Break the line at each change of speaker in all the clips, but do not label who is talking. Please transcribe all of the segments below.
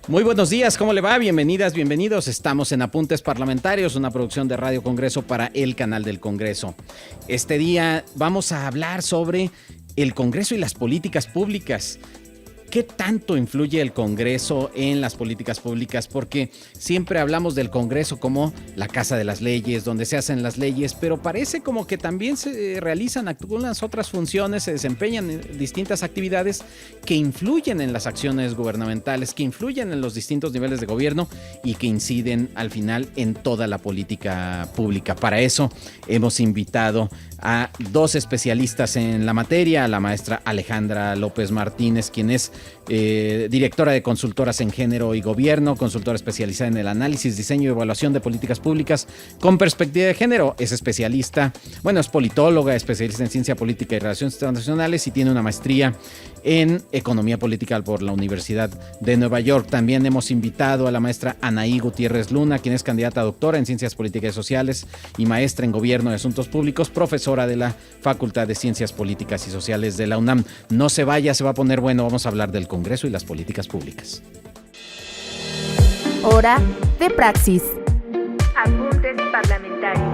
Muy buenos días, ¿cómo le va? Bienvenidas, bienvenidos. Estamos en Apuntes Parlamentarios, una producción de Radio Congreso para el canal del Congreso. Este día vamos a hablar sobre el Congreso y las políticas públicas. ¿Qué tanto influye el Congreso en las políticas públicas? Porque siempre hablamos del Congreso como la casa de las leyes, donde se hacen las leyes, pero parece como que también se realizan algunas otras funciones, se desempeñan distintas actividades que influyen en las acciones gubernamentales, que influyen en los distintos niveles de gobierno y que inciden al final en toda la política pública. Para eso hemos invitado a dos especialistas en la materia, a la maestra Alejandra López Martínez, quien es directora de Consultoras en Género y Gobierno, consultora especializada en el análisis, diseño y evaluación de políticas públicas con perspectiva de género. Es especialista, es politóloga, especialista en ciencia política y relaciones internacionales y tiene una maestría en economía política por la Universidad de Nueva York. También hemos invitado a la maestra Anaí Gutiérrez Luna, quien es candidata a doctora en ciencias políticas y sociales y maestra en gobierno y asuntos públicos, profesora de la Facultad de Ciencias Políticas y Sociales de la UNAM. No se vaya, se va a poner bueno. Vamos a hablar del Congreso y las políticas públicas.
Hora de praxis. Apuntes parlamentarios.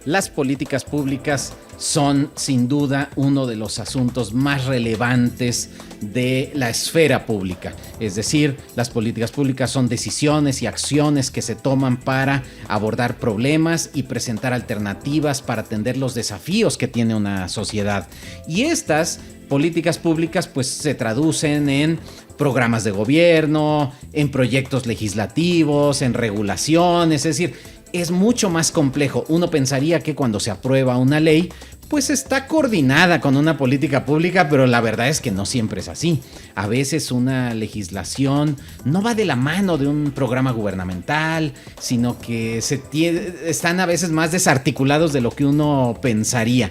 Las políticas públicas son sin duda uno de los asuntos más relevantes de la esfera pública. Es decir, las políticas públicas son decisiones y acciones que se toman para abordar problemas y presentar alternativas para atender los desafíos que tiene una sociedad. Y estas políticas públicas pues se traducen en programas de gobierno, en proyectos legislativos, en regulaciones, es decir, es mucho más complejo. Uno pensaría que cuando se aprueba una ley, pues está coordinada con una política pública, pero la verdad es que no siempre es así. A veces una legislación no va de la mano de un programa gubernamental, sino que están a veces más desarticulados de lo que uno pensaría.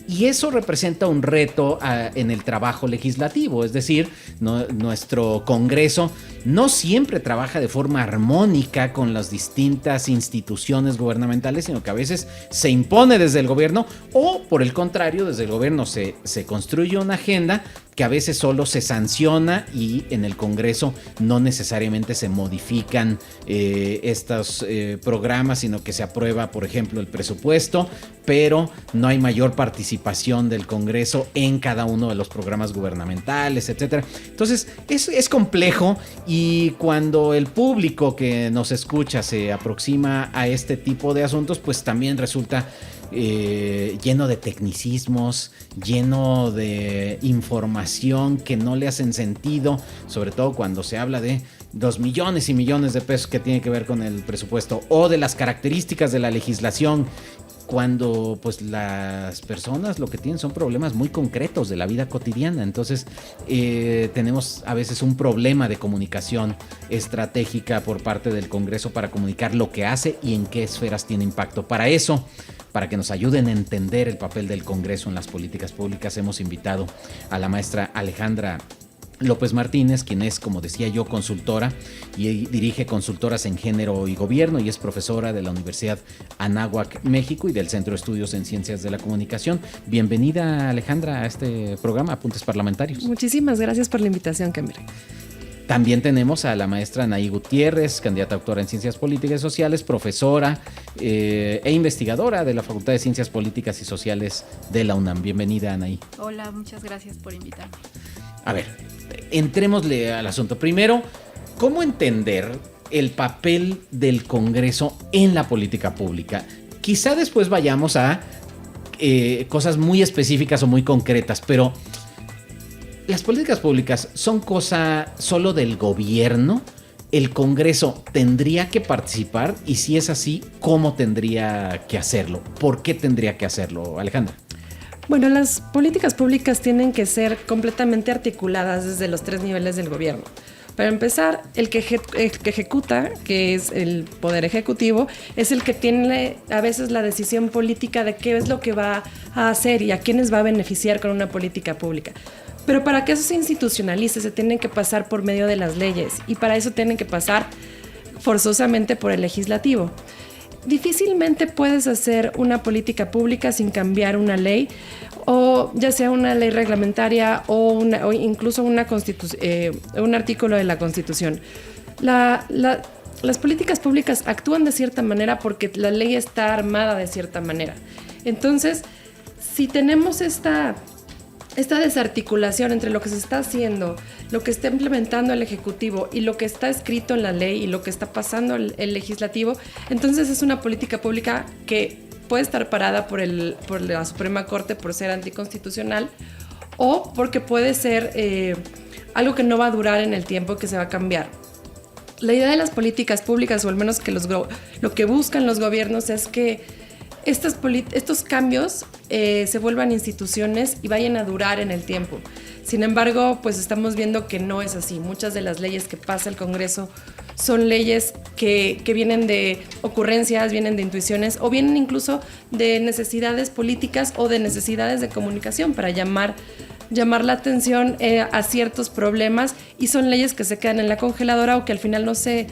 Y eso representa un reto en el trabajo legislativo, es decir, nuestro Congreso no siempre trabaja de forma armónica con las distintas instituciones gubernamentales, sino que a veces se impone desde el gobierno o, por el contrario, desde el gobierno se construye una agenda que a veces solo se sanciona y en el Congreso no necesariamente se modifican estos programas, sino que se aprueba, por ejemplo, el presupuesto, pero no hay mayor participación del Congreso en cada uno de los programas gubernamentales, etcétera. Entonces, es complejo y cuando el público que nos escucha se aproxima a este tipo de asuntos, pues también resulta lleno de tecnicismos, lleno de información que no le hacen sentido, sobre todo cuando se habla de los millones y millones de pesos que tiene que ver con el presupuesto o de las características de la legislación, cuando pues las personas lo que tienen son problemas muy concretos de la vida cotidiana. Entonces tenemos a veces un problema de comunicación estratégica por parte del Congreso para comunicar lo que hace y en qué esferas tiene impacto. Para eso, para que nos ayuden a entender el papel del Congreso en las políticas públicas, hemos invitado a la maestra Alejandra López Martínez, quien es, como decía yo, consultora y dirige Consultoras en Género y Gobierno y es profesora de la Universidad Anáhuac, México, y del Centro de Estudios en Ciencias de la Comunicación. Bienvenida, Alejandra, a este programa, Apuntes Parlamentarios.
Muchísimas gracias por la invitación, Kembre.
También tenemos a la maestra Anaí Gutiérrez, candidata a doctora en Ciencias Políticas y Sociales, profesora e investigadora de la Facultad de Ciencias Políticas y Sociales de la UNAM. Bienvenida, Anaí.
Hola, muchas gracias por invitarme.
A ver, entrémosle al asunto. Primero, ¿cómo entender el papel del Congreso en la política pública? Quizá después vayamos a cosas muy específicas o muy concretas, pero ¿las políticas públicas son cosa solo del gobierno? ¿El Congreso tendría que participar? Y si es así, ¿cómo tendría que hacerlo? ¿Por qué tendría que hacerlo, Alejandra?
Bueno, las políticas públicas tienen que ser completamente articuladas desde los tres niveles del gobierno. Para empezar, el que ejecuta, que es el Poder Ejecutivo, es el que tiene a veces la decisión política de qué es lo que va a hacer y a quiénes va a beneficiar con una política pública. Pero para que eso se institucionalice, se tienen que pasar por medio de las leyes y para eso tienen que pasar forzosamente por el legislativo. difícilmente puedes hacer una política pública sin cambiar una ley, o ya sea una ley reglamentaria o incluso un artículo de la Constitución. Las políticas públicas actúan de cierta manera porque la ley está armada de cierta manera. Entonces, si tenemos esta desarticulación entre lo que se está haciendo, lo que está implementando el Ejecutivo y lo que está escrito en la ley y lo que está pasando el Legislativo, entonces es una política pública que puede estar parada por la Suprema Corte por ser anticonstitucional, o porque puede ser algo que no va a durar en el tiempo, que se va a cambiar. La idea de las políticas públicas, o al menos que lo que buscan los gobiernos, es que estos cambios se vuelvan instituciones y vayan a durar en el tiempo. Sin embargo, pues estamos viendo que no es así. Muchas de las leyes que pasa el Congreso son leyes que vienen de ocurrencias, vienen de intuiciones, o vienen incluso de necesidades políticas o de necesidades de comunicación para llamar la atención a ciertos problemas, y son leyes que se quedan en la congeladora o que al final no se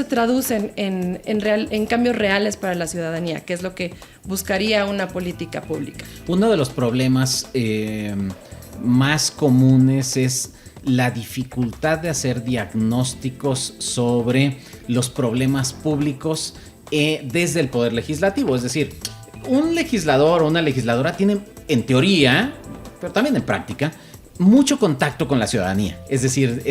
traducen en cambios reales para la ciudadanía, que es lo que buscaría una política pública.
Uno de los problemas más comunes es la dificultad de hacer diagnósticos sobre los problemas públicos desde el Poder Legislativo. Es decir, un legislador o una legisladora tiene, en teoría, pero también en práctica, mucho contacto con la ciudadanía. Es decir,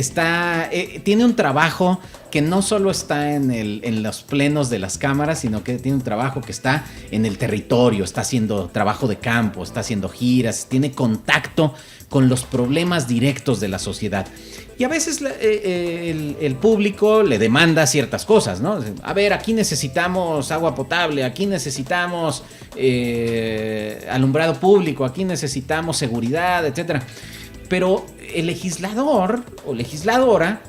tiene un trabajo que no solo está en los plenos de las cámaras, sino que tiene un trabajo que está en el territorio, está haciendo trabajo de campo, está haciendo giras, tiene contacto con los problemas directos de la sociedad. Y a veces el público le demanda ciertas cosas, ¿no? A ver, aquí necesitamos agua potable, aquí necesitamos alumbrado público, aquí necesitamos seguridad, etcétera. Pero el legislador o legisladora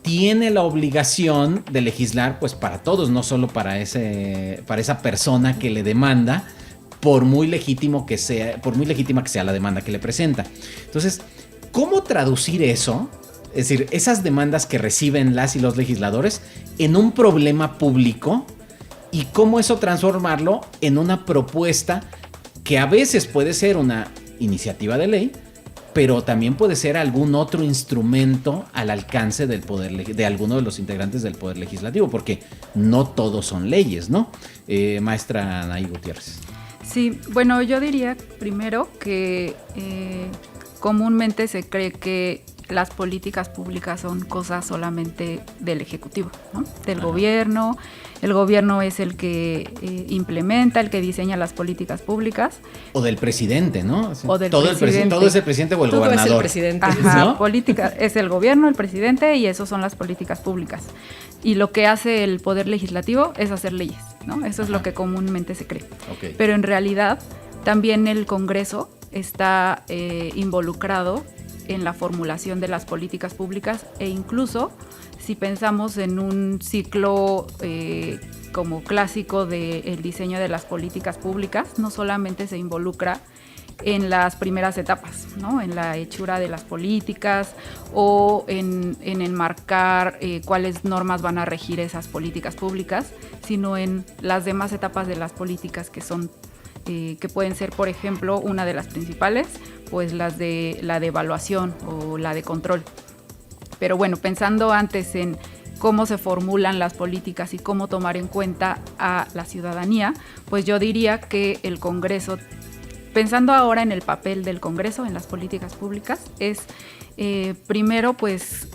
tiene la obligación de legislar, pues, para todos, no solo para esa persona que le demanda, por muy legítima que sea la demanda que le presenta. Entonces, ¿cómo traducir eso? Es decir, esas demandas que reciben las y los legisladores en un problema público, y cómo eso transformarlo en una propuesta que a veces puede ser una iniciativa de ley, pero también puede ser algún otro instrumento al alcance de alguno de los integrantes del Poder Legislativo, porque no todos son leyes, ¿no? Maestra Anaí Gutiérrez.
Sí, bueno, yo diría primero que comúnmente se cree que las políticas públicas son cosas solamente del Ejecutivo, ¿no? Del gobierno. El gobierno es el que implementa, el que diseña las políticas públicas.
O del presidente, ¿no?
O del
todo
presidente.
Todo es el presidente o el
todo
gobernador.
Es el presidente.
Ajá,
¿no?
Política, es el gobierno, el presidente, y eso son las políticas públicas. Y lo que hace el Poder Legislativo es hacer leyes, ¿no? Eso es lo que comúnmente se cree.
Okay.
Pero en realidad también el Congreso está involucrado en la formulación de las políticas públicas, e incluso si pensamos en un ciclo como clásico del diseño de las políticas públicas, no solamente se involucra en las primeras etapas, ¿no? En la hechura de las políticas o en enmarcar cuáles normas van a regir esas políticas públicas, sino en las demás etapas de las políticas que pueden ser, por ejemplo, una de las principales, pues la de evaluación o la de control. Pero bueno, pensando antes en cómo se formulan las políticas y cómo tomar en cuenta a la ciudadanía, pues yo diría que el Congreso, pensando ahora en el papel del Congreso en las políticas públicas, es primero pues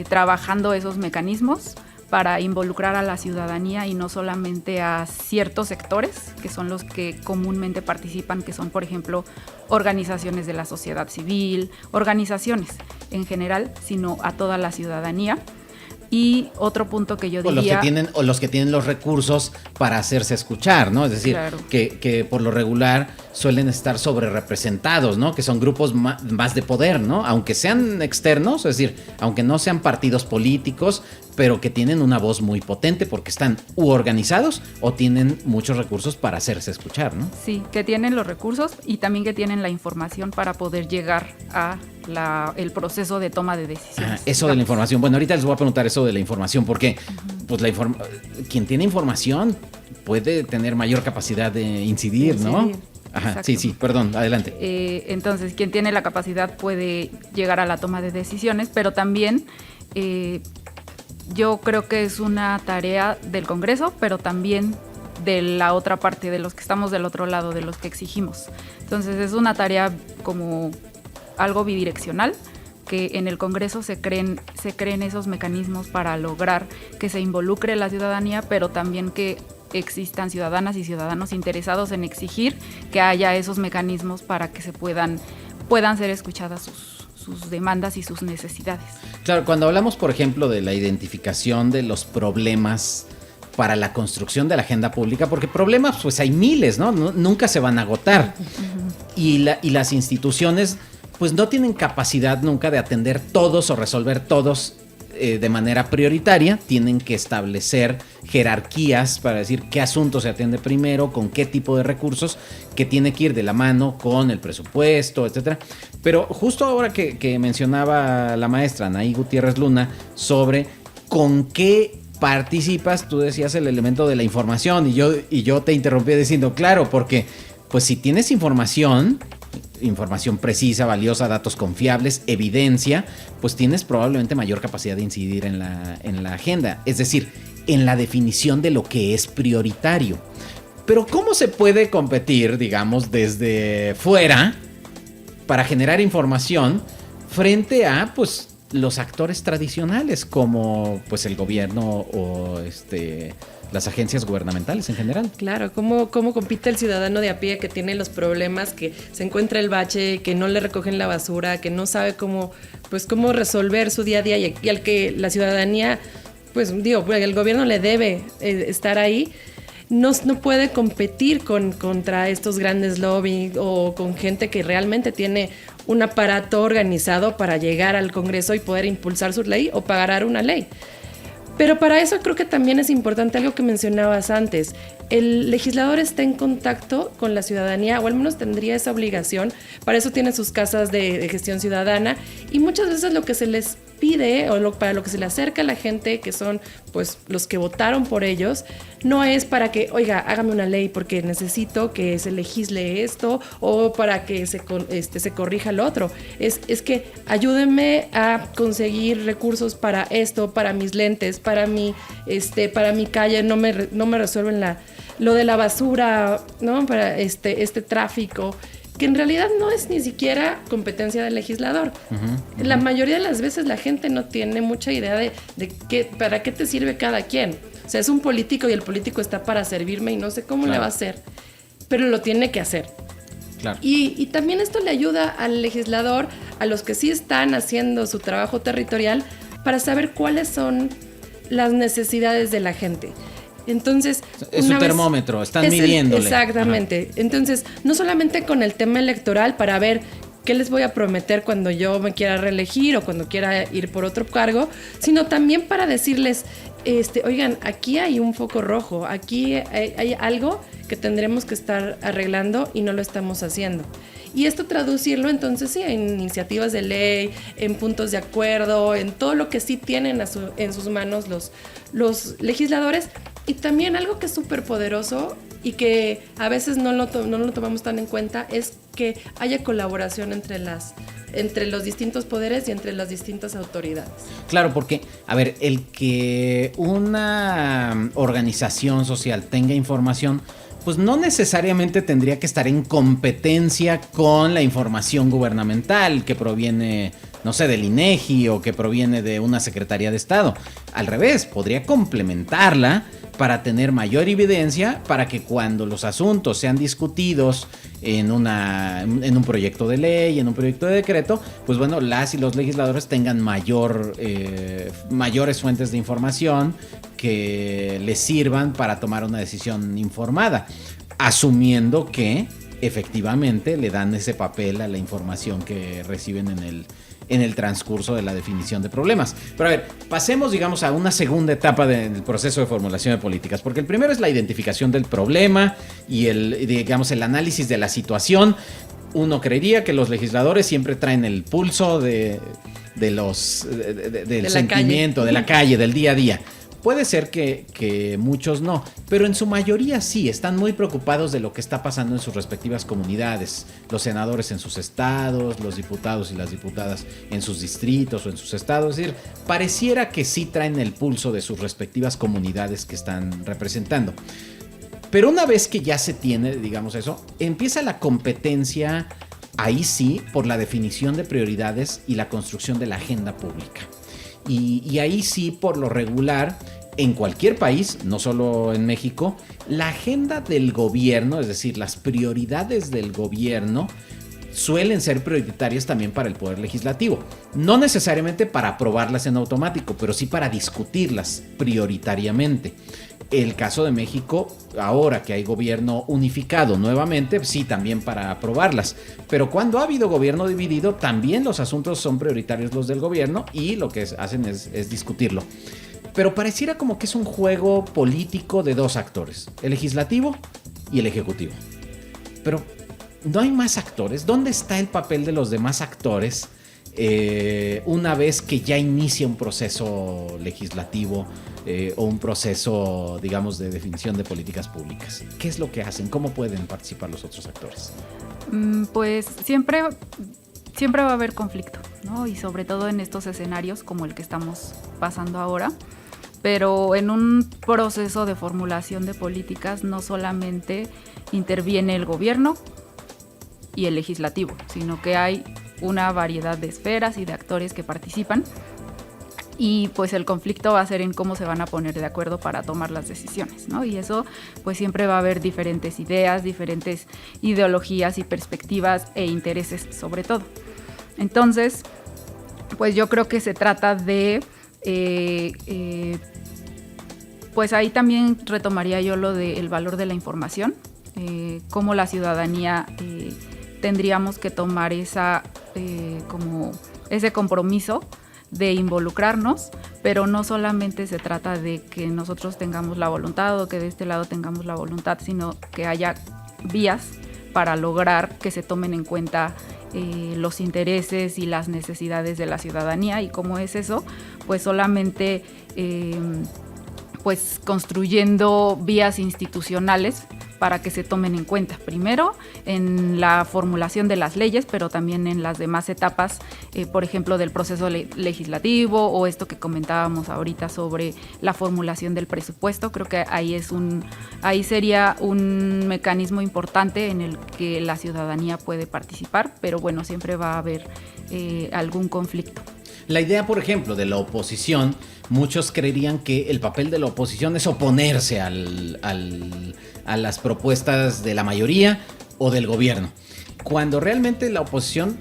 trabajando esos mecanismos para involucrar a la ciudadanía y no solamente a ciertos sectores, que son los que comúnmente participan, que son, por ejemplo, organizaciones de la sociedad civil, organizaciones en general, sino a toda la ciudadanía. Y otro punto que yo diría...
Los que tienen los recursos para hacerse escuchar, ¿no? Es decir,
claro,
que por lo regular suelen estar sobrerepresentados, ¿no? Que son grupos más de poder, ¿no? Aunque sean externos, es decir, aunque no sean partidos políticos, pero que tienen una voz muy potente porque están u organizados o tienen muchos recursos para hacerse escuchar, ¿no?
Sí, que tienen los recursos y también que tienen la información para poder llegar a el proceso de toma de decisiones.
Eso de la información. Bueno, ahorita les voy a preguntar eso de la información porque pues quien tiene información puede tener mayor capacidad de incidir, ¿no? Ajá,
Exacto.
sí, perdón, adelante.
Entonces, quien tiene la capacidad puede llegar a la toma de decisiones, pero también yo creo que es una tarea del Congreso, pero también de la otra parte, de los que estamos del otro lado, de los que exigimos. Entonces, es una tarea como algo bidireccional, que en el Congreso se creen esos mecanismos para lograr que se involucre la ciudadanía, pero también que existan ciudadanas y ciudadanos interesados en exigir que haya esos mecanismos para que se puedan ser escuchadas sus demandas y sus necesidades.
Claro, cuando hablamos, por ejemplo, de la identificación de los problemas para la construcción de la agenda pública, porque problemas pues hay miles, ¿no? Nunca se van a agotar. Y las instituciones pues no tienen capacidad nunca de atender todos o resolver todos de manera prioritaria. Tienen que establecer jerarquías para decir qué asunto se atiende primero, con qué tipo de recursos, que tiene que ir de la mano con el presupuesto, etcétera. Pero justo ahora que mencionaba la maestra Anaí Gutiérrez Luna sobre con qué participas, tú decías el elemento de la información y yo te interrumpí diciendo, claro, porque pues si tienes información precisa, valiosa, datos confiables, evidencia, pues tienes probablemente mayor capacidad de incidir en la agenda, es decir, en la definición de lo que es prioritario. Pero ¿cómo se puede competir, digamos, desde fuera para generar información frente a, pues, los actores tradicionales como, pues, el gobierno o las agencias gubernamentales en general?
Claro, ¿cómo compite el ciudadano de a pie que tiene los problemas, que se encuentra el bache, que no le recogen la basura, que no sabe cómo resolver su día a día y al que la ciudadanía, el gobierno le debe estar ahí? No puede competir contra estos grandes lobbies o con gente que realmente tiene un aparato organizado para llegar al Congreso y poder impulsar su ley o pagar una ley. Pero para eso creo que también es importante algo que mencionabas antes. El legislador está en contacto con la ciudadanía, o al menos tendría esa obligación. Para eso tiene sus casas de gestión ciudadana, y muchas veces lo que se les pide para lo que se le acerca a la gente, que son pues los que votaron por ellos, no es para que, oiga, hágame una ley porque necesito que se legisle esto, o para que se corrija lo otro. Es que ayúdenme a conseguir recursos para esto, para mis lentes, para mi calle, no me resuelven lo de la basura, ¿no? Para este tráfico, que en realidad no es ni siquiera competencia del legislador. La mayoría de las veces la gente no tiene mucha idea de para qué te sirve cada quien. O sea, es un político y el político está para servirme y no sé cómo le va a hacer, pero lo tiene que hacer. Claro. Y también esto le ayuda al legislador, a los que sí están haciendo su trabajo territorial, para saber cuáles son las necesidades de la gente. Entonces,
es un termómetro, están midiéndole.
Exactamente. Ajá. Entonces, no solamente con el tema electoral para ver qué les voy a prometer cuando yo me quiera reelegir o cuando quiera ir por otro cargo, sino también para decirles, oigan, aquí hay un foco rojo, aquí hay algo que tendremos que estar arreglando y no lo estamos haciendo. Y esto traducirlo entonces sí en iniciativas de ley, en puntos de acuerdo, en todo lo que sí tienen en sus manos los legisladores. Y también algo que es súper poderoso y que a veces no lo tomamos tan en cuenta es que haya colaboración entre los distintos poderes y entre las distintas autoridades.
Claro, porque, a ver, el que una organización social tenga información, pues no necesariamente tendría que estar en competencia con la información gubernamental que proviene, no sé, del INEGI o que proviene de una Secretaría de Estado. Al revés, podría complementarla para tener mayor evidencia, para que cuando los asuntos sean discutidos en un proyecto de ley, en un proyecto de decreto, pues bueno, las y los legisladores tengan mayores fuentes de información que les sirvan para tomar una decisión informada, asumiendo que efectivamente le dan ese papel a la información que reciben en el transcurso de la definición de problemas. Pero a ver, pasemos, digamos, a una segunda etapa del proceso de formulación de políticas, porque el primero es la identificación del problema y el análisis de la situación. Uno creería que los legisladores siempre traen el pulso del sentimiento, de la calle, del día a día. Puede ser que muchos no, pero en su mayoría sí, están muy preocupados de lo que está pasando en sus respectivas comunidades. Los senadores en sus estados, los diputados y las diputadas en sus distritos o en sus estados. Es decir, pareciera que sí traen el pulso de sus respectivas comunidades que están representando. Pero una vez que ya se tiene, digamos eso, empieza la competencia, ahí sí, por la definición de prioridades y la construcción de la agenda pública. Y ahí sí, por lo regular, en cualquier país, no solo en México, la agenda del gobierno, es decir, las prioridades del gobierno, suelen ser prioritarias también para el Poder Legislativo. No necesariamente para aprobarlas en automático, pero sí para discutirlas prioritariamente. El caso de México, ahora que hay gobierno unificado nuevamente, sí, también para aprobarlas. Pero cuando ha habido gobierno dividido, también los asuntos son prioritarios los del gobierno y lo que hacen es discutirlo. Pero pareciera como que es un juego político de dos actores, el legislativo y el ejecutivo. Pero ¿no hay más actores? ¿Dónde está el papel de los demás actores una vez que ya inicia un proceso legislativo o un proceso, digamos, de definición de políticas públicas? ¿Qué es lo que hacen? ¿Cómo pueden participar los otros actores?
Pues siempre va a haber conflicto, ¿no? Y sobre todo en estos escenarios como el que estamos pasando ahora. Pero en un proceso de formulación de políticas no solamente interviene el gobierno y el legislativo, sino que hay una variedad de esferas y de actores que participan, y pues el conflicto va a ser en cómo se van a poner de acuerdo para tomar las decisiones, ¿no? Y eso pues siempre va a haber diferentes ideas, diferentes ideologías y perspectivas e intereses sobre todo. Entonces, pues yo creo que se trata de pues ahí también retomaría yo lo del valor de la información, cómo la ciudadanía tendríamos que tomar como ese compromiso de involucrarnos, pero no solamente se trata de que nosotros tengamos la voluntad o que de este lado tengamos la voluntad, sino que haya vías para lograr que se tomen en cuenta los intereses y las necesidades de la ciudadanía. ¿Y cómo es eso? Pues solamente pues construyendo vías institucionales para que se tomen en cuenta, primero en la formulación de las leyes, pero también en las demás etapas, por ejemplo, del proceso legislativo, o esto que comentábamos ahorita sobre la formulación del presupuesto. Creo que ahí sería un mecanismo importante en el que la ciudadanía puede participar, pero bueno, siempre va a haber algún conflicto.
La idea, por ejemplo, de la oposición, muchos creerían que el papel de la oposición es oponerse a las propuestas de la mayoría o del gobierno, cuando realmente la oposición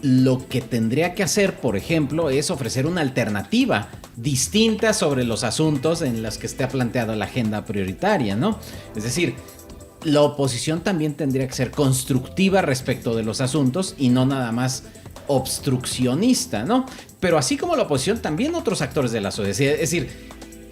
lo que tendría que hacer, por ejemplo, es ofrecer una alternativa distinta sobre los asuntos en los que esté planteada la agenda prioritaria, ¿no? Es decir, la oposición también tendría que ser constructiva respecto de los asuntos y no nada más obstruccionista, ¿no? Pero así como la oposición, también otros actores de la sociedad. Es decir,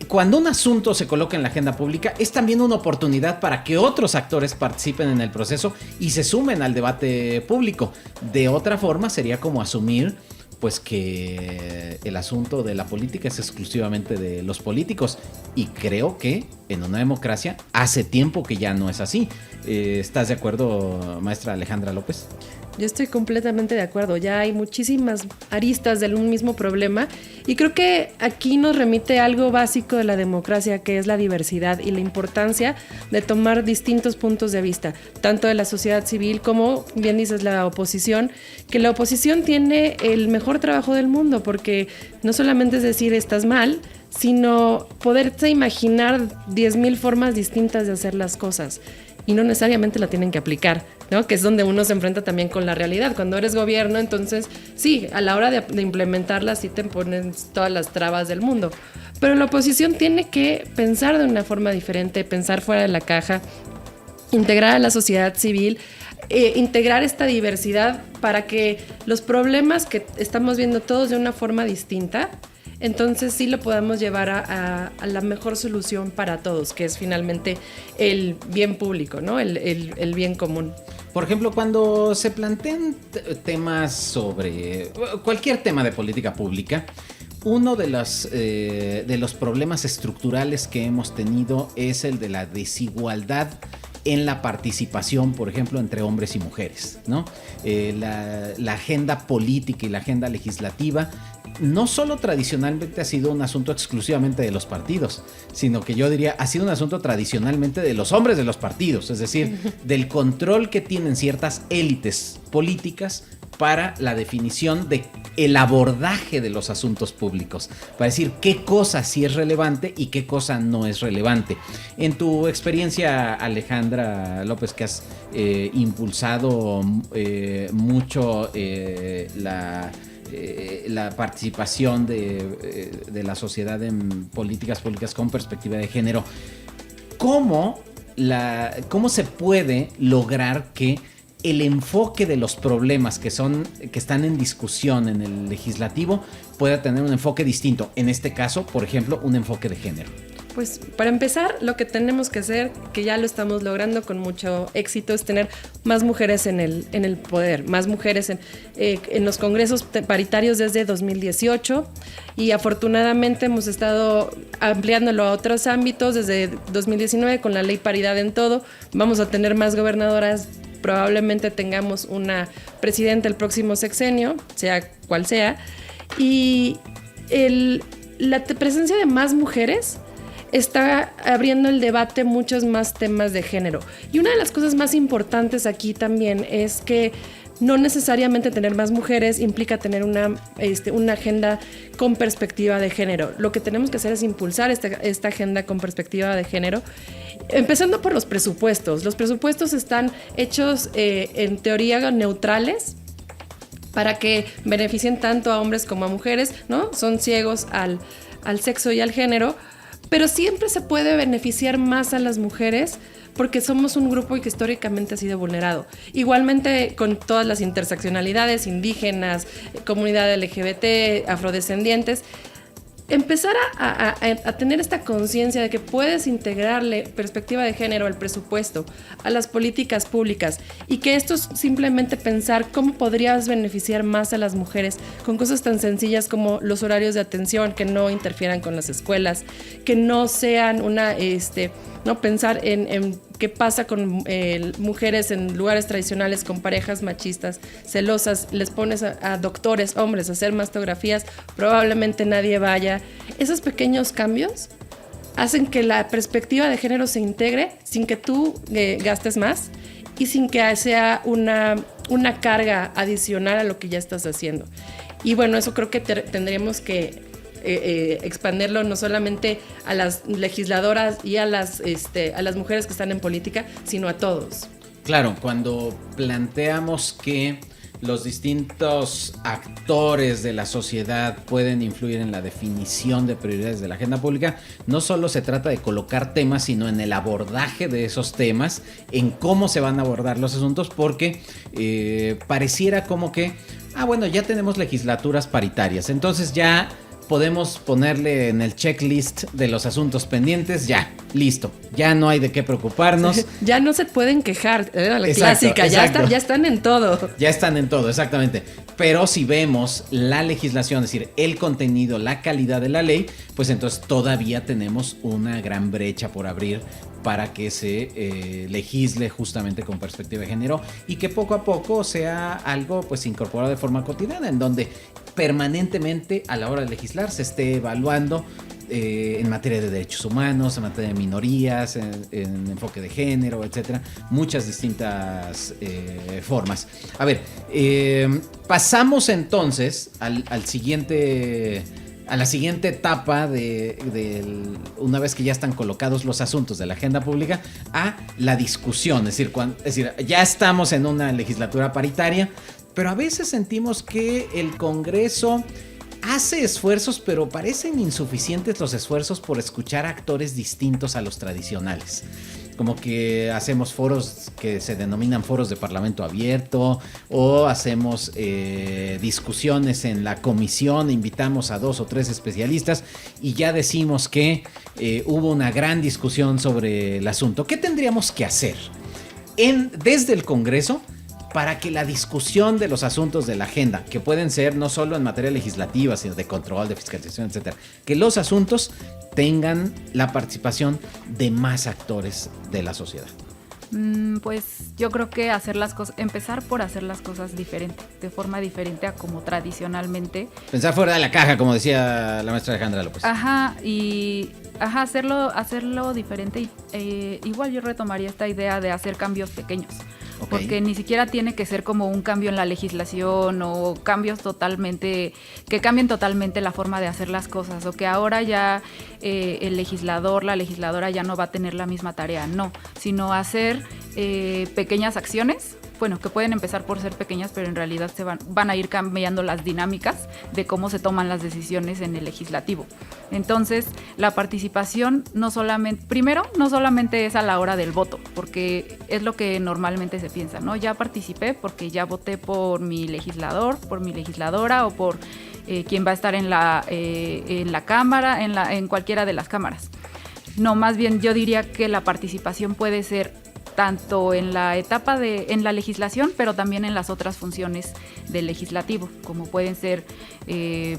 cuando un asunto se coloca en la agenda pública, es también una oportunidad para que otros actores participen en el proceso y se sumen al debate público. De otra forma, sería como asumir pues que el asunto de la política es exclusivamente de los políticos, y creo que en una democracia hace tiempo que ya no es así. ¿Estás de acuerdo, maestra Alejandra López?
Yo estoy completamente de acuerdo. Ya hay muchísimas aristas del mismo problema, y creo que aquí nos remite algo básico de la democracia, que es la diversidad y la importancia de tomar distintos puntos de vista, tanto de la sociedad civil como, bien dices, la oposición, que la oposición tiene el mejor trabajo del mundo, porque no solamente es decir estás mal, sino poderte imaginar 10,000 formas distintas de hacer las cosas, y no necesariamente la tienen que aplicar, ¿no? Que es donde uno se enfrenta también con la realidad. Cuando eres gobierno, entonces sí, a la hora de implementarla sí te ponen todas las trabas del mundo. Pero la oposición tiene que pensar de una forma diferente, pensar fuera de la caja, integrar a la sociedad civil, integrar esta diversidad para que los problemas que estamos viendo todos de una forma distinta, entonces sí lo podamos llevar a la mejor solución para todos, que es finalmente el bien público, ¿no? El bien común.
Por ejemplo, cuando se plantean temas sobre cualquier tema de política pública, uno de los problemas estructurales que hemos tenido es el de la desigualdad en la participación, por ejemplo, entre hombres y mujeres, ¿no? La agenda política y la agenda legislativa no solo tradicionalmente ha sido un asunto exclusivamente de los partidos, sino que yo diría ha sido un asunto tradicionalmente de los hombres de los partidos, es decir, del control que tienen ciertas élites políticas para la definición de el abordaje de los asuntos públicos, para decir qué cosa sí es relevante y qué cosa no es relevante. En tu experiencia, Alejandra López, que has impulsado mucho la participación de la sociedad en políticas públicas con perspectiva de género, ¿cómo se puede lograr que el enfoque de los problemas que están en discusión en el legislativo pueda tener un enfoque distinto? En este caso, por ejemplo, un enfoque de género.
Pues para empezar, lo que tenemos que hacer, que ya lo estamos logrando con mucho éxito, es tener más mujeres en el poder, más mujeres en los congresos paritarios desde 2018, y afortunadamente hemos estado ampliándolo a otros ámbitos desde 2019 con la ley paridad en todo. Vamos a tener más gobernadoras, probablemente tengamos una presidenta el próximo sexenio, sea cual sea, y la presencia de más mujeres está abriendo el debate muchos más temas de género. Y una de las cosas más importantes aquí también es que no necesariamente tener más mujeres implica tener una agenda con perspectiva de género. Lo que tenemos que hacer es impulsar esta agenda con perspectiva de género, empezando por los presupuestos. Los presupuestos están hechos en teoría neutrales para que beneficien tanto a hombres como a mujeres, ¿no? Son ciegos al sexo y al género, pero siempre se puede beneficiar más a las mujeres porque somos un grupo que históricamente ha sido vulnerado. Igualmente con todas las interseccionalidades, indígenas, comunidad LGBT, afrodescendientes, empezar a tener esta conciencia de que puedes integrarle perspectiva de género al presupuesto, a las políticas públicas, y que esto es simplemente pensar cómo podrías beneficiar más a las mujeres con cosas tan sencillas como los horarios de atención que no interfieran con las escuelas, que no sean no pensar en qué pasa con mujeres en lugares tradicionales con parejas machistas, celosas, les pones a doctores, hombres, a hacer mastografías, probablemente nadie vaya. Esos pequeños cambios hacen que la perspectiva de género se integre sin que tú gastes más y sin que sea una carga adicional a lo que ya estás haciendo. Y bueno, eso creo que tendríamos que expandirlo no solamente a las legisladoras y a las mujeres que están en política, sino a todos.
Claro, cuando planteamos que los distintos actores de la sociedad pueden influir en la definición de prioridades de la agenda pública, no solo se trata de colocar temas, sino en el abordaje de esos temas, en cómo se van a abordar los asuntos, porque pareciera como que, bueno, ya tenemos legislaturas paritarias, entonces ya podemos ponerle en el checklist de los asuntos pendientes, ya, listo, ya no hay de qué preocuparnos.
Ya no se pueden quejar, la clásica, exacto. Ya están en todo.
Ya están en todo, exactamente. Pero si vemos la legislación, es decir, el contenido, la calidad de la ley, pues entonces todavía tenemos una gran brecha por abrir para que se legisle justamente con perspectiva de género y que poco a poco sea algo pues incorporado de forma cotidiana, en donde permanentemente a la hora de legislar se esté evaluando en materia de derechos humanos, en materia de minorías, en enfoque de género, etcétera, muchas distintas formas. A ver, pasamos entonces a la siguiente etapa una vez que ya están colocados los asuntos de la agenda pública, a la discusión, es decir, ya estamos en una legislatura paritaria, pero a veces sentimos que el Congreso hace esfuerzos, pero parecen insuficientes los esfuerzos por escuchar a actores distintos a los tradicionales. Como que hacemos foros que se denominan foros de parlamento abierto, o hacemos discusiones en la comisión, invitamos a 2 o 3 especialistas y ya decimos que hubo una gran discusión sobre el asunto. ¿Qué tendríamos que hacer desde el Congreso para que la discusión de los asuntos de la agenda, que pueden ser no solo en materia legislativa, sino de control, de fiscalización, etcétera, que los asuntos tengan la participación de más actores de la sociedad?
Pues yo creo que empezar por hacer las cosas diferente, de forma diferente a como tradicionalmente.
Pensar fuera de la caja, como decía la maestra Alejandra López.
Hacerlo diferente. Igual yo retomaría esta idea de hacer cambios pequeños. Okay. Porque ni siquiera tiene que ser como un cambio en la legislación o cambios que cambien totalmente la forma de hacer las cosas, o que ahora ya el legislador, la legisladora ya no va a tener la misma tarea, no, sino hacer pequeñas acciones, bueno, que pueden empezar por ser pequeñas, pero en realidad van a ir cambiando las dinámicas de cómo se toman las decisiones en el legislativo. Entonces, la participación no solamente es a la hora del voto, porque es lo que normalmente se piensa, ¿no? Ya participé porque ya voté por mi legislador, por mi legisladora o por quien va a estar en la cámara, en cualquiera de las cámaras. No, más bien yo diría que la participación puede ser tanto en la etapa en la legislación, pero también en las otras funciones del legislativo, como pueden ser,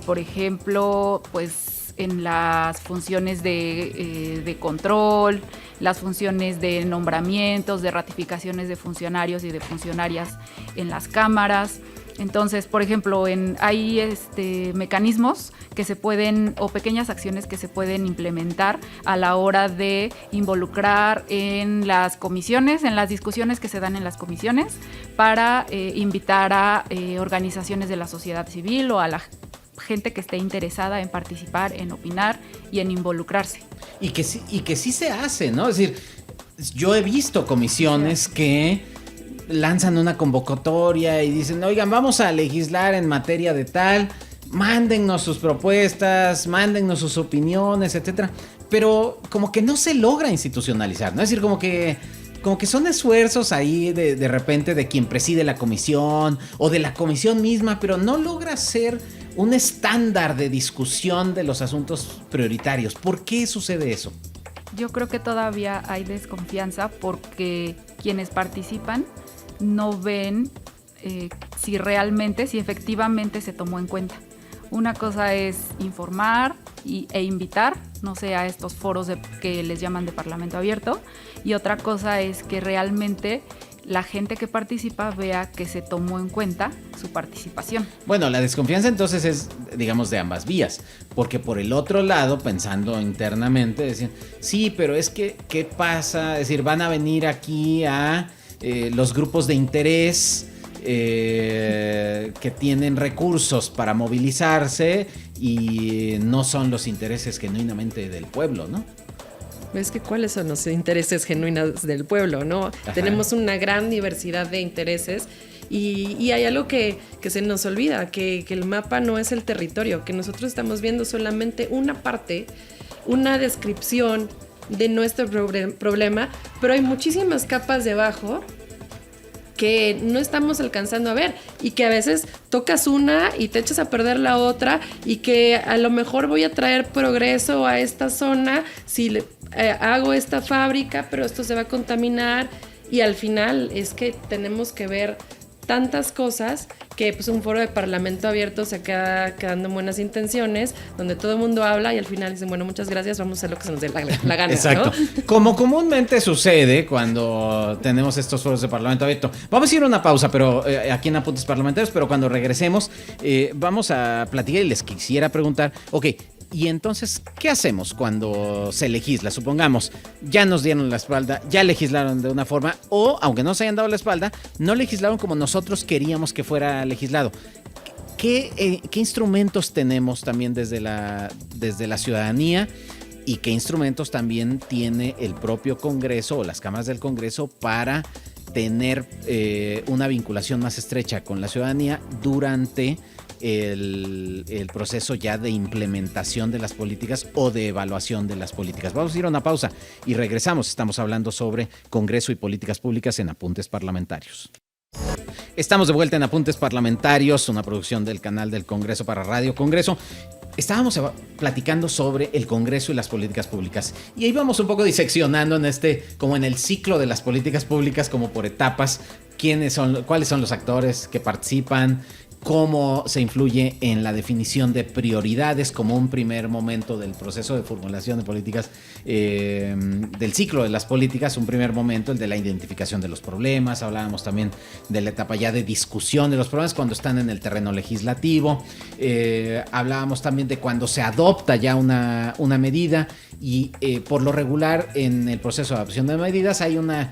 por ejemplo, pues en las funciones de control, las funciones de nombramientos, de ratificaciones de funcionarios y de funcionarias en las cámaras. Entonces, por ejemplo, hay mecanismos que se pueden, o pequeñas acciones que se pueden implementar a la hora de involucrar en las comisiones, en las discusiones que se dan en las comisiones, para invitar a organizaciones de la sociedad civil o a la gente que esté interesada en participar, en opinar y en involucrarse.
Y que sí se hace, ¿no? Es decir, yo he visto comisiones que lanzan una convocatoria y dicen, oigan, vamos a legislar en materia de tal, mándennos sus propuestas, mándennos sus opiniones, etcétera. Pero como que no se logra institucionalizar, ¿no? Es decir, como que son esfuerzos ahí de repente de quien preside la comisión o de la comisión misma, pero no logra ser un estándar de discusión de los asuntos prioritarios. ¿Por qué sucede eso?
Yo creo que todavía hay desconfianza porque quienes participan no ven si efectivamente se tomó en cuenta. Una cosa es informar e invitar, no sé, a estos foros que les llaman de Parlamento Abierto, y otra cosa es que realmente la gente que participa vea que se tomó en cuenta su participación. Bueno,
la desconfianza entonces es, digamos, de ambas vías, porque por el otro lado, pensando internamente, decían, sí, pero es que, ¿qué pasa? Es decir, van a venir aquí a los grupos de interés que tienen recursos para movilizarse y no son los intereses genuinamente del pueblo, ¿no?
Es que ¿cuáles son los intereses genuinos del pueblo, no? Ajá. Tenemos una gran diversidad de intereses y hay algo que se nos olvida, que el mapa no es el territorio, que nosotros estamos viendo solamente una parte, una descripción de nuestro problema, pero hay muchísimas capas debajo que no estamos alcanzando a ver y que a veces tocas una y te echas a perder la otra, y que a lo mejor voy a traer progreso a esta zona si hago esta fábrica, pero esto se va a contaminar, y al final es que tenemos que ver tantas cosas que pues un foro de Parlamento Abierto se queda quedando en buenas intenciones, donde todo el mundo habla y al final dicen, bueno, muchas gracias, vamos a hacer lo que se nos dé la gana.
Exacto, ¿no? Como comúnmente sucede cuando tenemos estos foros de Parlamento Abierto. Vamos a ir a una pausa, pero aquí en Apuntes Parlamentarios, pero cuando regresemos vamos a platicar y les quisiera preguntar, ok, y entonces, ¿qué hacemos cuando se legisla? Supongamos, ya nos dieron la espalda, ya legislaron de una forma, o, aunque no se hayan dado la espalda, no legislaron como nosotros queríamos que fuera legislado. ¿Qué instrumentos tenemos también desde la ciudadanía? ¿Y qué instrumentos también tiene el propio Congreso o las cámaras del Congreso para tener una vinculación más estrecha con la ciudadanía durante el proceso ya de implementación de las políticas o de evaluación de las políticas? Vamos a ir a una pausa y regresamos. Estamos hablando sobre Congreso y políticas públicas en Apuntes Parlamentarios. Estamos de vuelta en Apuntes Parlamentarios, una producción del canal del Congreso para Radio Congreso. estábamos platicando sobre el Congreso y las políticas públicas. Y ahí vamos un poco diseccionando como en el ciclo de las políticas públicas, como por etapas, cuáles son los actores que participan, cómo se influye en la definición de prioridades como un primer momento del proceso de formulación de políticas, del ciclo de las políticas, un primer momento, el de la identificación de los problemas. Hablábamos también de la etapa ya de discusión de los problemas cuando están en el terreno legislativo. Hablábamos también de cuando se adopta ya una medida y por lo regular en el proceso de adopción de medidas hay una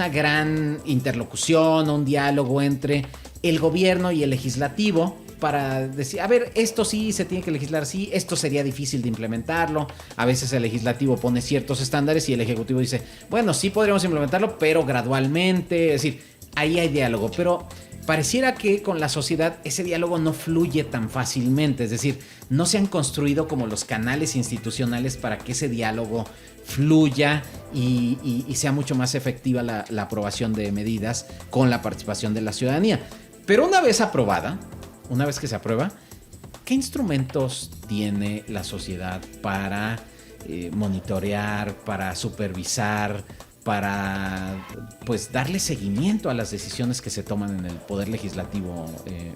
gran interlocución, un diálogo entre el gobierno y el legislativo para decir, a ver, esto sí se tiene que legislar, sí, esto sería difícil de implementarlo. A veces el legislativo pone ciertos estándares y el ejecutivo dice, bueno, sí podríamos implementarlo, pero gradualmente. Es decir, ahí hay diálogo, pero pareciera que con la sociedad ese diálogo no fluye tan fácilmente. Es decir, no se han construido como los canales institucionales para que ese diálogo fluya y sea mucho más efectiva la aprobación de medidas con la participación de la ciudadanía. Pero una vez aprobada, una vez que se aprueba, ¿qué instrumentos tiene la sociedad para monitorear, para supervisar, para pues darle seguimiento a las decisiones que se toman en el Poder Legislativo,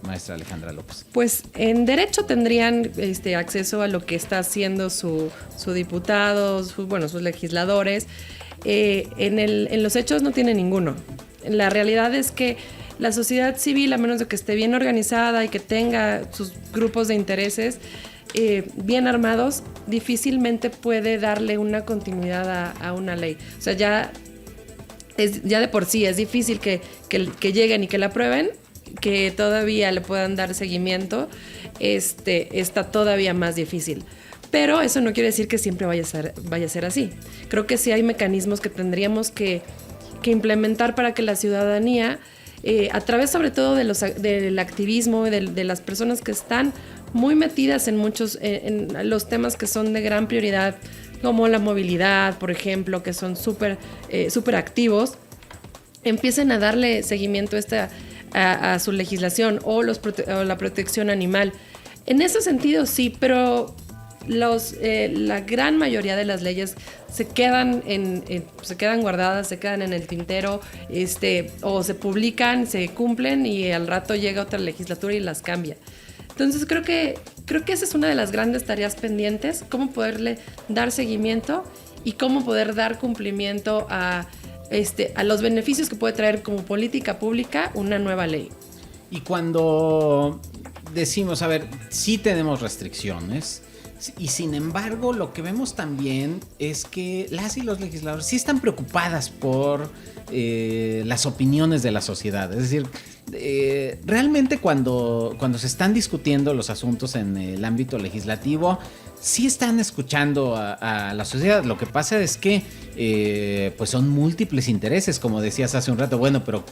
maestra Alejandra López?
Pues en derecho tendrían acceso a lo que está haciendo su diputado, sus legisladores. En los hechos no tiene ninguno. La realidad es que la sociedad civil, a menos de que esté bien organizada y que tenga sus grupos de intereses bien armados, difícilmente puede darle una continuidad a una ley. O sea, ya de por sí es difícil que lleguen y que la aprueben, que todavía le puedan dar seguimiento, está todavía más difícil. Pero eso no quiere decir que siempre vaya a ser así. Creo que sí hay mecanismos que tendríamos que implementar para que la ciudadanía, a través sobre todo del activismo, de las personas que están muy metidas en en los temas que son de gran prioridad, como la movilidad, por ejemplo, que son súper activos, empiecen a darle seguimiento a su legislación o la protección animal. En ese sentido sí, pero la gran mayoría de las leyes se quedan guardadas, se quedan en el tintero, o se publican, se cumplen y al rato llega otra legislatura y las cambia. Entonces creo que esa es una de las grandes tareas pendientes, cómo poderle dar seguimiento y cómo poder dar cumplimiento a los beneficios que puede traer como política pública una nueva ley.
Y cuando decimos, a ver, sí tenemos restricciones, y sin embargo lo que vemos también es que las y los legisladores sí están preocupadas por las opiniones de la sociedad. Es decir, realmente cuando se están discutiendo los asuntos en el ámbito legislativo, sí están escuchando a la sociedad. Lo que pasa es que pues son múltiples intereses, como decías hace un rato. Bueno, pero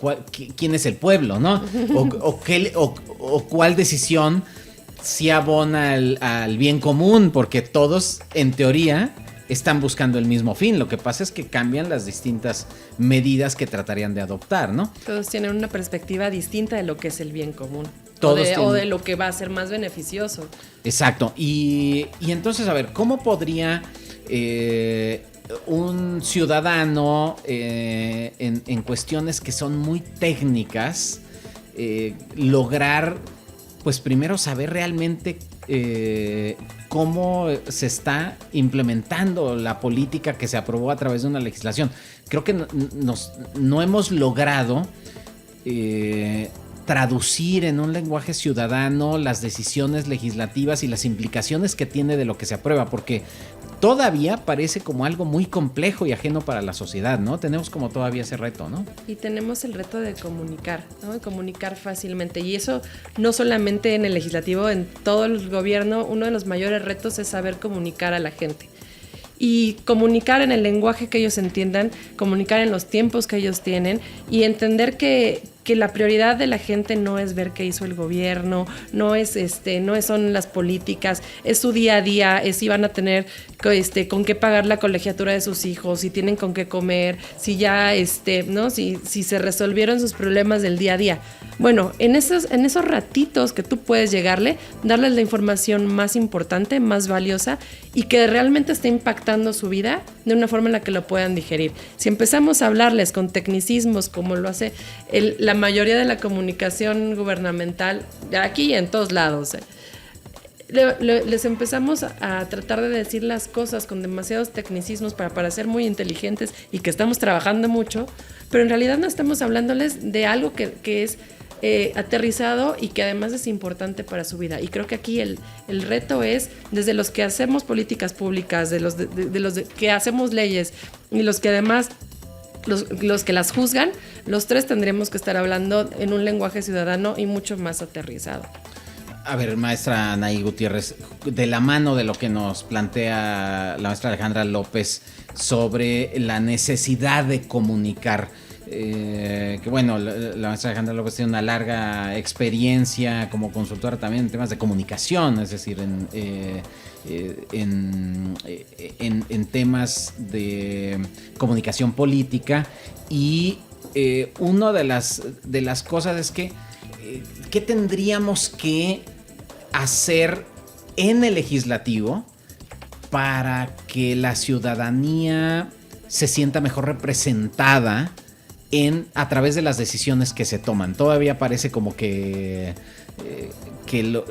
¿quién es el pueblo, no? O cuál decisión sí abona al bien común, porque todos, en teoría, están buscando el mismo fin. Lo que pasa es que cambian las distintas medidas que tratarían de adoptar, ¿no?
Todos tienen una perspectiva distinta de lo que es el bien común.
Todos
o de lo que va a ser más beneficioso.
Exacto. Y entonces, a ver, ¿cómo podría un ciudadano en cuestiones que son muy técnicas lograr, pues primero saber realmente cómo se está implementando la política que se aprobó a través de una legislación? Creo que no hemos logrado traducir en un lenguaje ciudadano las decisiones legislativas y las implicaciones que tiene de lo que se aprueba, porque todavía parece como algo muy complejo y ajeno para la sociedad, ¿no? Tenemos como todavía ese reto, ¿no?
Y tenemos el reto de comunicar, ¿no? De comunicar fácilmente. Y eso no solamente en el legislativo, en todo el gobierno, uno de los mayores retos es saber comunicar a la gente. Y comunicar en el lenguaje que ellos entiendan, comunicar en los tiempos que ellos tienen y entender que que la prioridad de la gente no es ver qué hizo el gobierno, son las políticas, es su día a día, es si van a tener con qué pagar la colegiatura de sus hijos, si tienen con qué comer, si ya si se resolvieron sus problemas del día a día. Bueno, en esos ratitos que tú puedes llegarle, darles la información más importante, más valiosa y que realmente esté impactando su vida de una forma en la que lo puedan digerir. Si empezamos a hablarles con tecnicismos como lo hace la mayoría de la comunicación gubernamental, aquí y en todos lados, les empezamos a tratar de decir las cosas con demasiados tecnicismos para parecer muy inteligentes y que estamos trabajando mucho, pero en realidad no estamos hablándoles de algo que es aterrizado y que además es importante para su vida. Y creo que aquí el reto es, desde los que hacemos políticas públicas, de los que hacemos leyes y los que además los que las juzgan, los tres tendremos que estar hablando en un lenguaje ciudadano y mucho más aterrizado.
A ver, maestra Anaí Gutiérrez, de la mano de lo que nos plantea la maestra Alejandra López sobre la necesidad de comunicar, que bueno, la maestra Alejandra López tiene una larga experiencia como consultora también en temas de comunicación, es decir, en temas de comunicación política, y una de las cosas es que ¿qué tendríamos que hacer en el legislativo para que la ciudadanía se sienta mejor representada a través de las decisiones que se toman? Todavía parece como que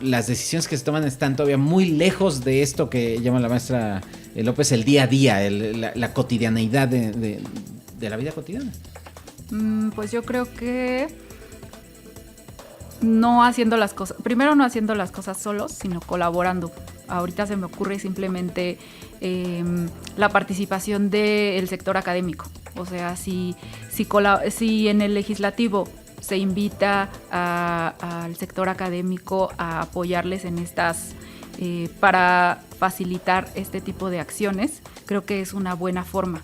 las decisiones que se toman están todavía muy lejos de esto que llama la maestra López el día a día, la cotidianeidad de la vida cotidiana.
Pues yo creo que no haciendo las cosas solos, sino colaborando. Ahorita se me ocurre simplemente la participación del sector académico. O sea, si en el legislativo se invita al sector académico a apoyarles en estas, para facilitar este tipo de acciones, creo que es una buena forma,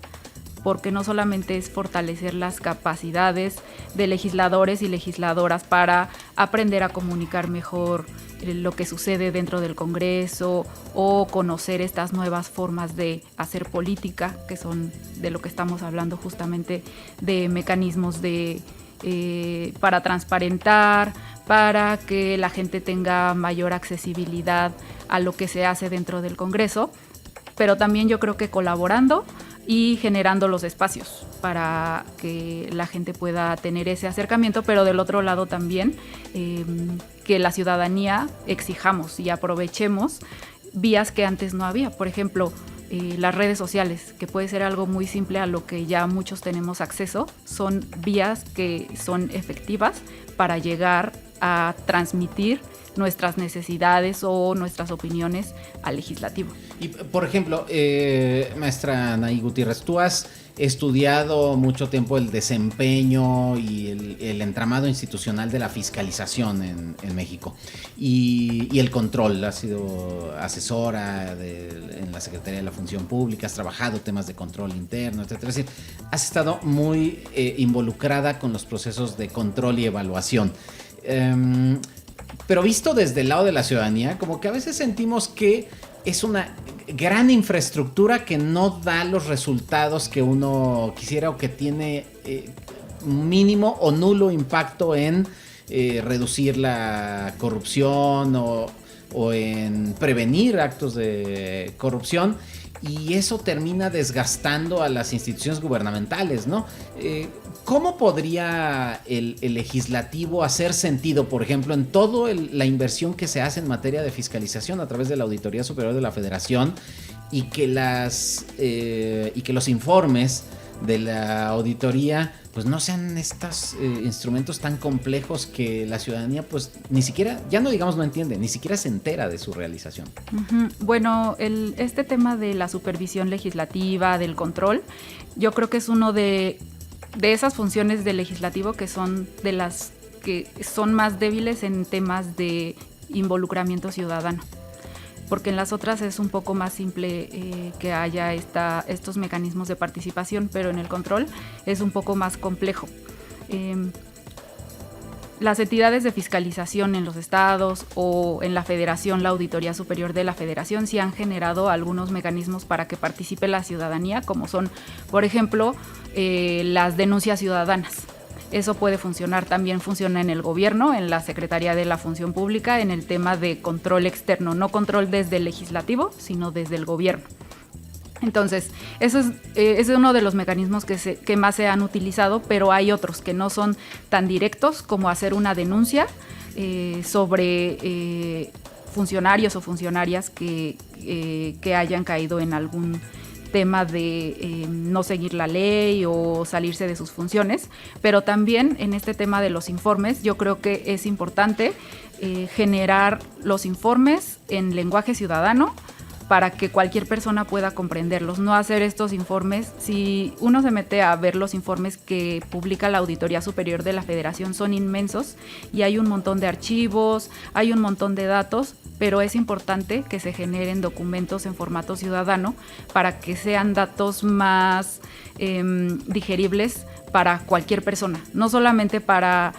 porque no solamente es fortalecer las capacidades de legisladores y legisladoras para aprender a comunicar mejor lo que sucede dentro del Congreso o conocer estas nuevas formas de hacer política, que son de lo que estamos hablando justamente, de mecanismos para transparentar, para que la gente tenga mayor accesibilidad a lo que se hace dentro del Congreso, pero también yo creo que colaborando y generando los espacios para que la gente pueda tener ese acercamiento, pero del otro lado también que la ciudadanía exijamos y aprovechemos vías que antes no había. Por ejemplo, las redes sociales, que puede ser algo muy simple a lo que ya muchos tenemos acceso, son vías que son efectivas para llegar a transmitir nuestras necesidades o nuestras opiniones al legislativo.
Y, por ejemplo, maestra Anaí Gutiérrez, tú has estudiado mucho tiempo el desempeño y el entramado institucional de la fiscalización en México y el control. Has sido asesora en la Secretaría de la Función Pública, has trabajado temas de control interno, etcétera. Es decir, has estado muy involucrada con los procesos de control y evaluación. Pero visto desde el lado de la ciudadanía, como que a veces sentimos que es una gran infraestructura que no da los resultados que uno quisiera, o que tiene mínimo o nulo impacto en reducir la corrupción o en prevenir actos de corrupción, y eso termina desgastando a las instituciones gubernamentales, ¿no? ¿Cómo podría el legislativo hacer sentido, por ejemplo, en toda la inversión que se hace en materia de fiscalización a través de la Auditoría Superior de la Federación, y que los informes de la auditoría pues no sean estos instrumentos tan complejos que la ciudadanía pues ni siquiera, ya no digamos no entiende, ni siquiera se entera de su realización? Uh-huh.
Bueno, este tema de la supervisión legislativa, del control, yo creo que es uno de esas funciones del legislativo que son de las que son más débiles en temas de involucramiento ciudadano, porque en las otras es un poco más simple que haya estos mecanismos de participación, pero en el control es un poco más complejo. las entidades de fiscalización en los estados o en la federación, la Auditoría Superior de la Federación, sí han generado algunos mecanismos para que participe la ciudadanía, como son, por ejemplo, las denuncias ciudadanas. Eso puede funcionar, también funciona en el gobierno, en la Secretaría de la Función Pública, en el tema de control externo, no control desde el legislativo, sino desde el gobierno. Entonces, ese es uno de los mecanismos que más se han utilizado, pero hay otros que no son tan directos como hacer una denuncia sobre funcionarios o funcionarias que hayan caído en algún tema de no seguir la ley o salirse de sus funciones, pero también en este tema de los informes yo creo que es importante generar los informes en lenguaje ciudadano para que cualquier persona pueda comprenderlos, no hacer estos informes. Si uno se mete a ver los informes que publica la Auditoría Superior de la Federación, son inmensos y hay un montón de archivos, hay un montón de datos, pero es importante que se generen documentos en formato ciudadano para que sean datos más digeribles para cualquier persona, no solamente para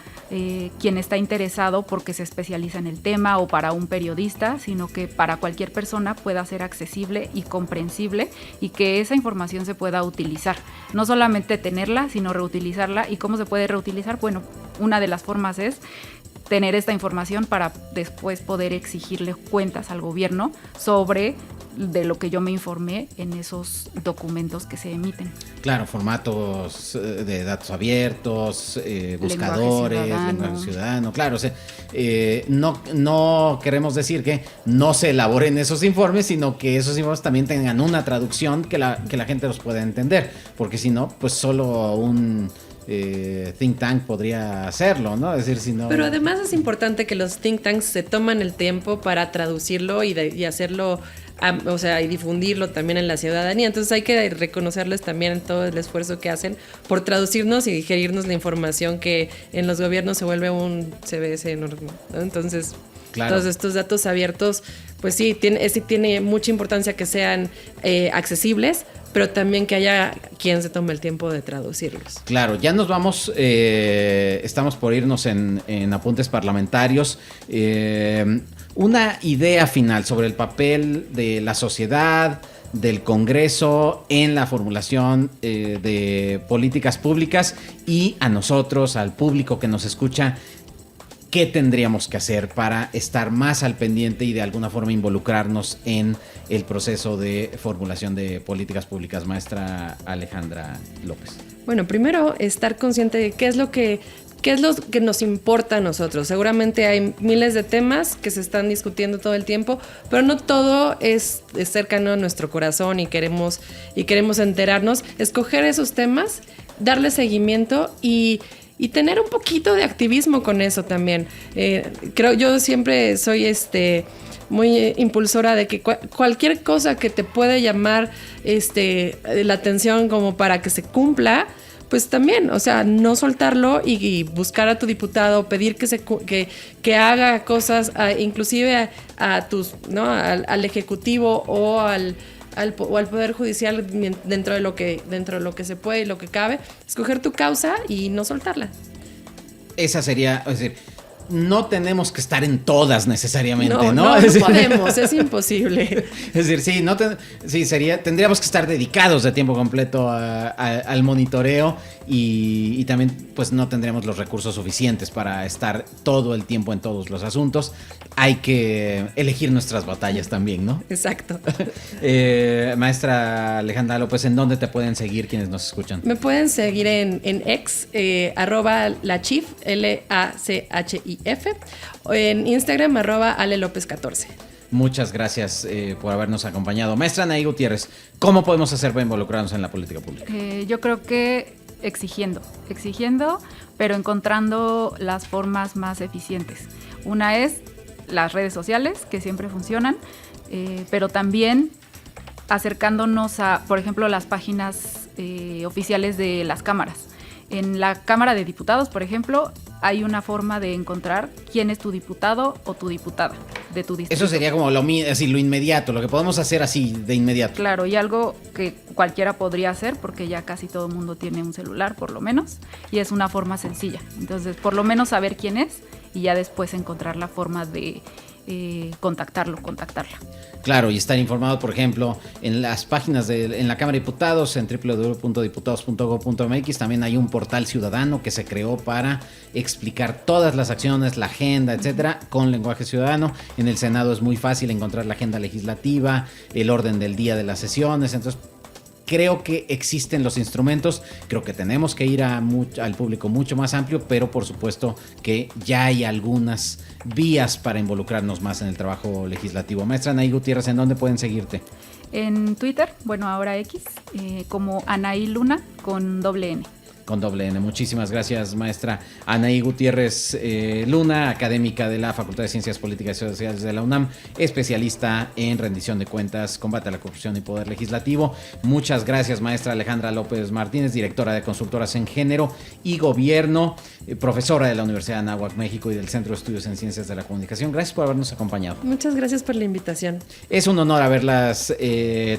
quien está interesado porque se especializa en el tema o para un periodista, sino que para cualquier persona pueda ser accesible y comprensible y que esa información se pueda utilizar. No solamente tenerla, sino reutilizarla. ¿Y cómo se puede reutilizar? Bueno, una de las formas es tener esta información para después poder exigirle cuentas al gobierno sobre de lo que yo me informé en esos documentos que se emiten.
Claro, formatos de datos abiertos, buscadores, lenguaje ciudadano, claro. O sea, no queremos decir que no se elaboren esos informes, sino que esos informes también tengan una traducción que la gente los pueda entender, porque si no, pues solo un think tank podría hacerlo, ¿no? Es decir, si no...
Pero además es importante que los think tanks se toman el tiempo para traducirlo y hacerlo, o sea, y difundirlo también en la ciudadanía. Entonces hay que reconocerles también todo el esfuerzo que hacen por traducirnos y digerirnos la información que en los gobiernos se vuelve un CBS enorme, ¿no? Entonces, claro, todos estos datos abiertos, pues sí tiene mucha importancia que sean accesibles, pero también que haya quien se tome el tiempo de traducirlos.
Claro, ya nos vamos, estamos por irnos en apuntes parlamentarios. Una idea final sobre el papel de la sociedad, del Congreso en la formulación de políticas públicas y a nosotros, al público que nos escucha, ¿qué tendríamos que hacer para estar más al pendiente y de alguna forma involucrarnos en el proceso de formulación de políticas públicas? Maestra Alejandra López.
Bueno, primero estar consciente de qué es lo que nos importa a nosotros. Seguramente hay miles de temas que se están discutiendo todo el tiempo, pero no todo es cercano a nuestro corazón y queremos enterarnos. Escoger esos temas, darle seguimiento y tener un poquito de activismo con eso también. Yo siempre soy muy impulsora de que cualquier cosa que te puede llamar la atención como para que se cumpla, pues también, o sea, no soltarlo y buscar a tu diputado, pedir que haga cosas, inclusive a tus, ¿no? al ejecutivo o al Poder Judicial dentro de lo que se puede y lo que cabe, escoger tu causa y no soltarla. Esa sería,
es decir, no tenemos que estar en todas necesariamente, ¿no?
No podemos, es imposible.
Es decir, tendríamos que estar dedicados de tiempo completo al monitoreo y también pues no tendríamos los recursos suficientes para estar todo el tiempo en todos los asuntos. Hay que elegir nuestras batallas también, ¿no?
Exacto.
Maestra Alejandra López, ¿en dónde te pueden seguir quienes nos escuchan?
Me pueden seguir en X, @lachif, LACHIF, o en Instagram, @alelopez14.
Muchas gracias por habernos acompañado. Maestra Anaí Gutiérrez, ¿cómo podemos hacer para involucrarnos en la política pública?
Yo creo que exigiendo, pero encontrando las formas más eficientes. Una es las redes sociales, que siempre funcionan, pero también acercándonos a, por ejemplo, las páginas oficiales de las cámaras. En la Cámara de Diputados, por ejemplo, hay una forma de encontrar quién es tu diputado o tu diputada. de tu distrito.
Eso sería como así, lo inmediato, lo que podemos hacer así de inmediato.
Claro, y algo que cualquiera podría hacer, porque ya casi todo el mundo tiene un celular, por lo menos, y es una forma sencilla. Entonces, por lo menos saber quién es y ya después encontrar la forma de contactarla.
Claro, y estar informado, por ejemplo, en las páginas en la Cámara de Diputados, en www.diputados.gov.mx, también hay un portal ciudadano que se creó para explicar todas las acciones, la agenda, etcétera, con lenguaje ciudadano. En el Senado es muy fácil encontrar la agenda legislativa, el orden del día de las sesiones, entonces creo que existen los instrumentos, creo que tenemos que ir al público mucho más amplio, pero por supuesto que ya hay algunas vías para involucrarnos más en el trabajo legislativo. Maestra Anaí Gutiérrez, ¿en dónde pueden seguirte?
En Twitter, bueno, ahora X, como Anaí Luna con doble N.
Con doble N. Muchísimas gracias, maestra Anaí Gutiérrez Luna, académica de la Facultad de Ciencias Políticas y Sociales de la UNAM, especialista en rendición de cuentas, combate a la corrupción y poder legislativo. Muchas gracias, maestra Alejandra López Martínez, directora de Consultoras en Género y Gobierno, profesora de la Universidad de Anáhuac, México, y del Centro de Estudios en Ciencias de la Comunicación. Gracias por habernos acompañado.
Muchas gracias por la invitación.
Es un honor haberlas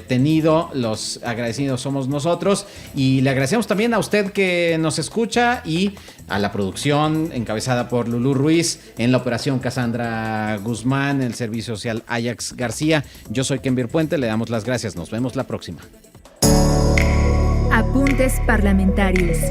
tenido. Los agradecidos somos nosotros y le agradecemos también a usted que nos escucha y a la producción encabezada por Lulú Ruiz, en la operación Cassandra Guzmán, en el servicio social Ajax García. Yo soy Kenvir Puente, le damos las gracias. Nos vemos la próxima.
Apuntes parlamentarios.